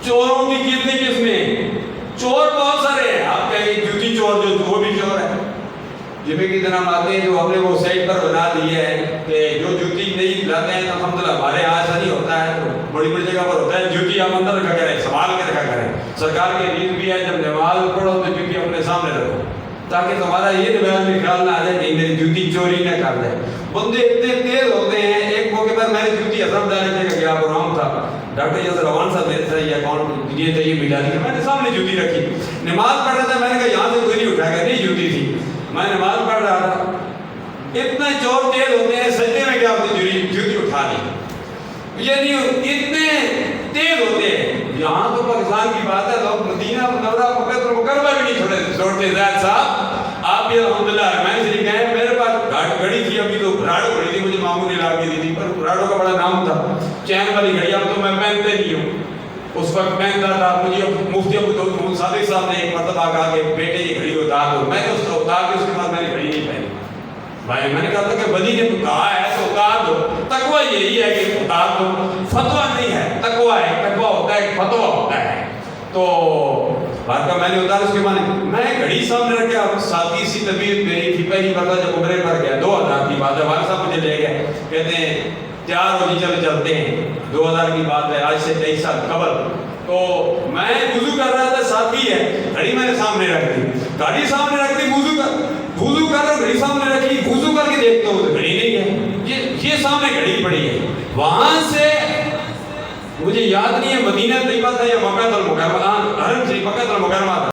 چوروں کی کتنی قسمیں؟ چور بہت سارے ہیں. آپ کہیں گے جوتی چور جو وہ بھی چور ہے. جمعے کی دن ہم آتے ہیں جو ہم نے وہ سائٹ پر بنا دی ہے کہ جو جوتی نہیں لاتے ہیں تو الحمدللہ ہمارے یہاں ایسا نہیں ہوتا ہے. تو بڑی بڑی جگہ پر ہوتا ہے جوتی آپ اندر رکھا کریں, سنبھال کے رکھا کریں. سرکار کی ریت بھی ہے جب نماز پڑھو تو جوتی اپنے سامنے رکھو تاکہ تمہارا یہ دماغ میں خیال نہ آ جائے کہ میری جوتی چوری نہ کر دے. بندے اتنے تیز ہوتے ہیں. ایک موقع پر میں نے جوتی حضرت ڈالنے کا گیا پروگرام تھا, ڈاکٹر یاسر روان صاحب میرے سے یہ اکاؤنٹ یہ تھے, یہ ملا دی, میں نے سامنے جوتی رکھی, نماز پڑھ رہا تھا. میں نے کہا یہاں سے کوئی نہیں اٹھا گیا, نہیں جوتی تھی, میں نماز پڑھ رہا تھا. اتنے چور تیز ہوتے ہیں, سجدے میں کیا ہوتے جوتی اٹھا دی, یعنی اتنے تیز ہوتے ہیں. یہاں تو پاکستان کی بات ہے, لوگ مدینہ منورہ مکہ المکرمہ بھی نہیں چھوڑتے. زید صاحب آپ بھی الحمدللہ میں سے گئے, میرے پاس گھڑی تھی, ابھی تو راڈو گھڑی تھی, مجھے ماموں نے لا کے دی تھی, پر راڈو کا بڑا نام تھا, چین والی گھڑی. اب تو میں پہنتے نہیں ہوں, اس وقت پہنتا تھا. مجھے مفتی ابو صادق صاحب نے ایک مرتبہ کہا کہ بیٹے یہ گھڑی اتار دو, میں نے اس کو اتار کے اس کے بعد میں نے گھڑی نہیں پہنی. بھائی میں نے کہا تھا کہ ولی نے کہا ہے تو اتار دو. تقوی یہی ہے کہ اتار دو, فتویٰ نہیں ہے, تقوی ہے. تقوی ہوتا ہے, فتویٰ ہوتا ہے. تو بات کا میں نے اتار, اس کے بعد میں گھڑی سامنے رکھ کے ساتھی سی طبیعت میری تھی. پہلی مرتبہ جب عمرے پر گیا 2000 کی بات ہے, والد صاحب مجھے لے گئے, کہتے ہیں تیار ہو جی چلے چلتے ہیں. 2000 کی بات ہے, آج سے 23 سال قبل. تو میں وضو کر رہا تھا, ساتھی ہے, گھڑی میں نے سامنے رکھ دی, گھڑی سامنے رکھ دی, وضو کر رہا, گھڑی سامنے رکھی, وضو کر کے دیکھتا ہوں تو گھڑی نہیں ہے, یہ سامنے گھڑی پڑی ہے. وہاں سے مجھے یاد نہیں ہے مدینہ طیبہ تھا یا مکہ المکرمہ, حرم شریف مکہ المکرمہ تھا.